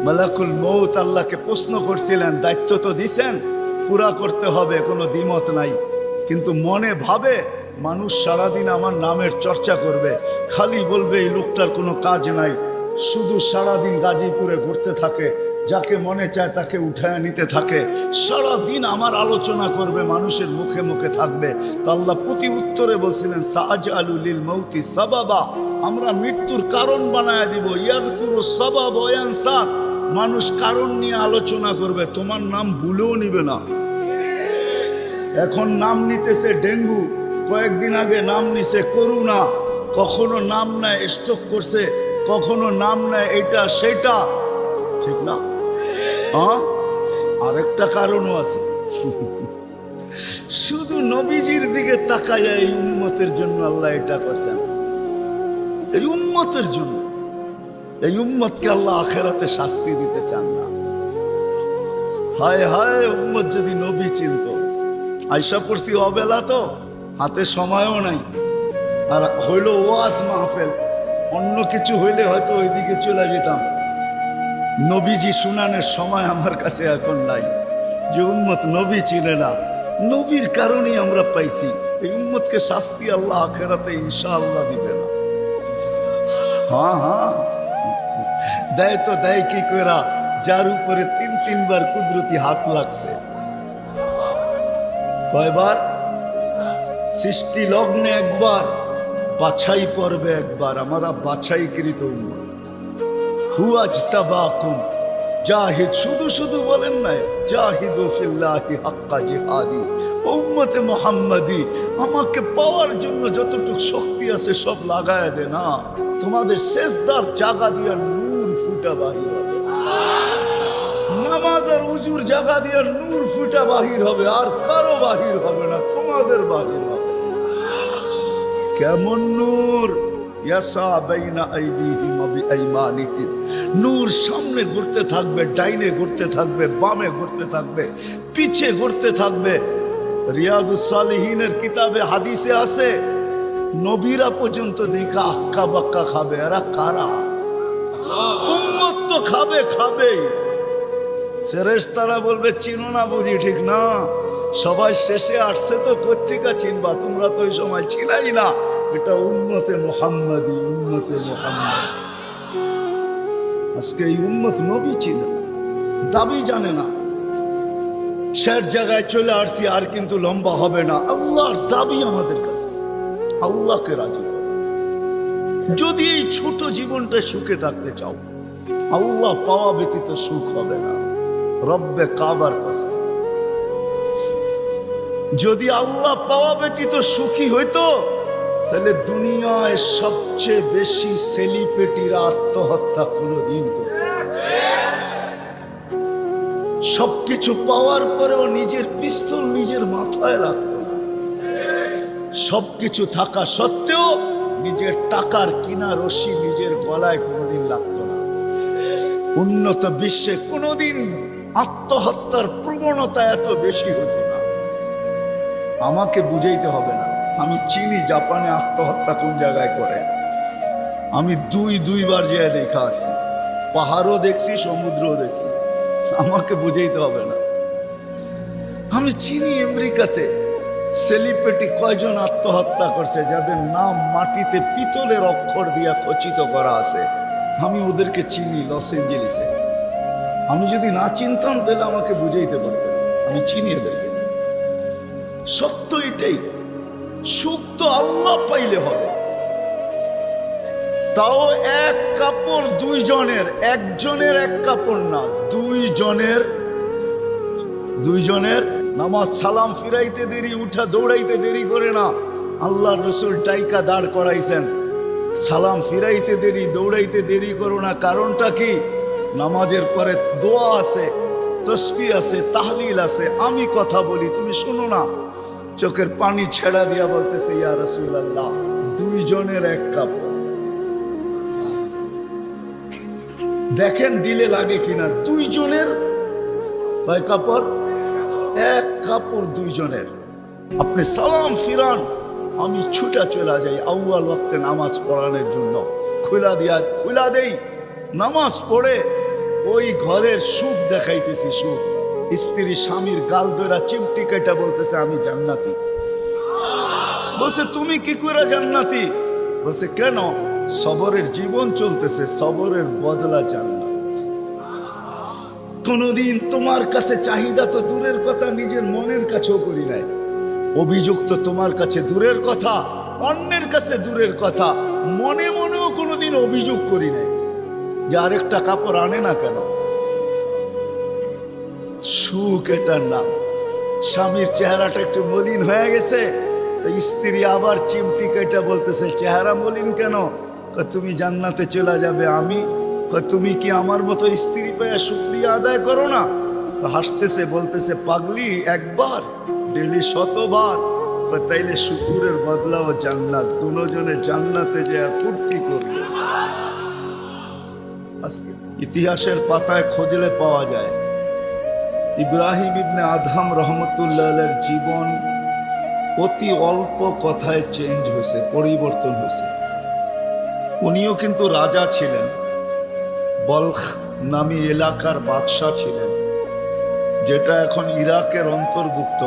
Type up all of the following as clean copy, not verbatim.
মালাকুল মউত আল্লাহকে প্রশ্ন করছিলেন, দায়িত্ব তো দিছেন, পুরা করতে হবে, কোনো দ্বিমত নাই। কিন্তু মনে ভাবে মানুষ সারাদিন আমার নামের চর্চা করবে, খালি বলবে এই লোকটার কোনো কাজ নাই, শুধু সারাদিন গাজীপুরে ঘুরতে থাকে, যাকে মনে চায় তাকে উঠায় নিতে থাকে, সারাদিন আমার আলোচনা করবে, মানুষের মুখে মুখে থাকবে। তো আল্লাহ প্রতি উত্তরে বলছিলেন, সাআজআলু লিল মাউতি সাবাবা, আমরা মৃত্যুর কারণ বানায় দিব। ইয়াযকুরু সাবাব ওয়া ইয়ানসা, মানুষ কারণ নিয়ে আলোচনা করবে, তোমার নাম ভুলেও নিবে না। এখন নাম নিতেছে ডেঙ্গু, কয়েকদিন আগে নাম নিছে করোনা, কখনো নাম নেয় স্ট্রোক করছে, কখনো নাম নেয় এটা সেটা, ঠিক না? হ্যাঁ, আরেকটা কারণও আছে। শুধু নবীজির দিকে তাকায়, এই উম্মতের জন্য আল্লাহ এটা করছেন, এই উম্মতের জন্য। এই উম্মতকে আল্লাহ আখেরাতে শাস্তি দিতে চান না। হায় হায়, উম্মত যদি নবী চিনত। আয়সা পড়ছি অবেলা, তো হাতে সময়ও নাই, আর হইল ওয়াজ মাহফিল, অন্য কিছু হইলে হয়তো ওইদিকে চলে যেতাম। নবীজি শুনানের সময় আমার কাছে এখন নাই। যে উম্মত নবী চিনে না, নবীর কারণেই আমরা পাইছি। এই উম্মতকে শাস্তি আল্লাহ আখেরাতে ইনশাআল্লাহ দিবে না। হ্যাঁ হ্যাঁ, দেয় তো দেয় কি কইরা, যার উপরে 3-3 বার কুদরতি হাত লাগছে। কয়বার? সৃষ্টি লগ্নে একবার, বাছাই পর্বে একবার। আমরা বাছাইকৃত উম্মত। হুয়াজতাবাকুম জাহিদ, শুধু শুধু বলেন নাই, জাহিদু ফিল্লাহি হাক্কা জিহাদি। উম্মতে মুহাম্মাদি, আমাকে পাওয়ার জন্য যতটুকু শক্তি আছে সব লাগায় দে না। তোমাদের সেজদার জায়গা দিয়া নূর ফুটা বাহির হবে, নামাজ আর উজুর জায়গা দিয়া নূর ফুটা বাহির হবে, আর কারো বাহির হবে না, তোমাদের বাহির হবে। কেমন নূর? ইয়াসা বাইনা আইদিহিম ওয়া বিআইমানিহিম, নূর সামনে ঘুরতে থাকবে, ডাইনে ঘুরতে থাকবে, বামে ঘুরতে থাকবে, পিছে ঘুরতে থাকবে। রিয়াদুস সালিহিনের কিতাবে হাদিসে আছে, নবীরা পর্যন্ত দেখা আক্কা বাক্কা খাবে। এরা কারা? উম্মত তো খাবে, খাবেই। ফেরেশতারা বলবে চিনো না বুঝি, ঠিক না? সবাই শেষে আসছে, তো কোত্থেকে চিনবা? তোমরা তো ওই সময় ছিলাই না। এটা উম্মতে মুহাম্মাদি, উম্মতে মুহাম্মাদ। আজকে এই উম্মত নবী চিনে না, দাবি জানে না। শের জায়গায় চলে আসছি, আর কিন্তু লম্বা হবে না। আল্লাহর দাবি আমাদের কাছে, আল্লাহকে রাজি করো। যদি এই ছোট জীবনটা সুখে থাকতে চাও, আল্লাহ পাওয়া ব্যতীত সুখ হবে না। রব্বে কাবার কাছে যদি আল্লাহ পাওয়া ব্যতীত সুখী হইতো, তাহলে দুনিয়ায় সবচেয়ে বেশি সেলিব্রিটিরা আত্মহত্যা কোনদিন করত। সবকিছু পাওয়ার পরেও নিজের পিস্তল নিজের মাথায় রাখত না। সবকিছু থাকা সত্ত্বেও নিজের টাকার কিনা রশি নিজের গলায় কোনোদিন লাগতো না। উন্নত বিশ্বে কোনোদিন আত্মহত্যার প্রবণতা এত বেশি হতো না। আমাকে বুঝাইতে হবে না, আমি চিনি জাপানে আত্মহত্যা কোন জায়গায় করে। আমি দুইবার যেয়ে দেখা আসছি, পাহাড়ও দেখছি, সমুদ্রও দেখছি। আমাকে বুঝাইতে হবে না, আমি চিনি আমেরিকাতে সেলিব্রিটি কয়জন আত্মহত্যা করছে, যাদের নাম মাটিতে পিতলের অক্ষর দিয়া খচিত করা আছে। আমি ওদেরকে চিনি লস এঞ্জেলিসে। আমি যদি না চিনতাম তাহলে আমাকে বুঝাইতে পারতেন। আমি চিনি এদেরকে। সত্য এটাই, সুখ তো আল্লাহ পাইলে হবে। তাও এক কাপড় দুইজনের, একজনের এক কাপড় না, দুইজনের। নামাজ সালাম ফিরাইতে দেরি, উঠা দৌড়াইতে দেরি করে না। আল্লাহর রাসূল টাইকা দাঁড় করাইছেন, সালাম ফিরাইতে দেরি, দৌড়াইতে দেরি করো না। কারণটা কি? নামাজের পরে দোয়া আছে, তসবিহ আছে, তাহলিল আছে। আমি কথা বলি, তুমি শোনো না। চোখের পানি ছেড়া দিয়া বলতেছে, ইয়া রাসূলুল্লাহ, দুইজনের এক কাপড়। দেখেন দিলে লাগে কিনা। দুইজনের ভাই কাপড়, এক কাপড় দুইজনের। আপনি সালাম ফিরান, আমি ছুটা চলে যাই আউয়াল ওয়াক্তে নামাজ পড়ানোর জন্য। খুলা দেই, নামাজ পড়ে ওই ঘরের সুখ দেখাইতেছি, সুখ। স্ত্রী স্বামীর গাল ধরা চিমটি কেটে বলতেছে আমি জান্নাতি। বলছে তুমি কি করে জান্নাতি? বলছে কেন? সবরের জীবন চলতেছে, সবরের বদলা জান্নাত। কোনদিন তোমার কাছে চাহিদা তো দূরের কথা, নিজের মনের কাছেও করি নাই। অভিযোগ তো তোমার কাছে দূরের কথা, অন্যের কাছে দূরের কথা, মনে মনেও কোনোদিন অভিযোগ করি নাই যে আরেকটা কাপড় আনে না কেন। সুখ এটার নাম। স্বামীর চেহারাটা একটু মলিন হয়ে গেছে, তো স্ত্রী আবার চিমটি কেটে বলতেছে চেহারা মলিন কেন? তুমি জান্নাতে চলে যাবে। আমি তুমি কি আমার মতো স্ত্রী পেয়ে শুকরিয়া আদায় করো না? তো হাসতেছে, বলতেছে পাগলি, একবার ডেলি 100বার। তাইলে শুকুরের বদলাও জান্নাত। দুজনে জান্নাতে যে ফুর্তি করবে। ইতিহাসের পাতায় খোঁজলে পাওয়া যায় ইব্রাহিম ইবনে আদহাম রহমতুল্লাহের জীবন অতি অল্প কথায় চেঞ্জ হয়েছে, পরিবর্তন হয়েছে। উনিও কিন্তু রাজা ছিলেন, বলখ নামী এলাকার বাদশাহ ছিলেন, যেটা এখন ইরাকের অন্তর্ভুক্ত।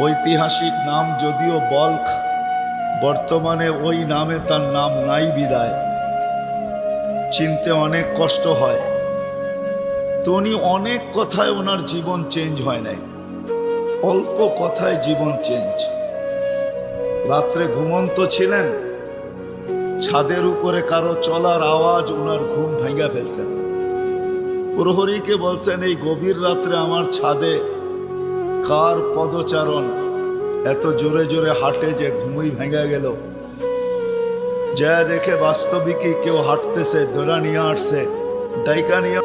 ঐতিহাসিক নাম যদিও বলখ, বর্তমানে ওই নামে তার নাম নাই বিদায়, চিনতে অনেক কষ্ট হয়। তো উনি অনেক কথায় ওনার জীবন চেঞ্জ হয় নাই, অল্প কথায় জীবন চেঞ্জ। রাত্রে ঘুমন্ত ছিলেন, ছাদের উপরে কারো চলার আওয়াজ ওনার ঘুম ভেঙে ফেলছেন। প্রহরীকে বলছেন এই গভীর রাত্রে আমার ছাদে কার পদচারণ এত জোরে জোরে হাঁটে যে ঘুমই ভেঙে গেল। যা দেখে বাস্তবিকই কেউ হাঁটতেছে, দোরা নিয়ে আসছে, ডাইকা নিয়ে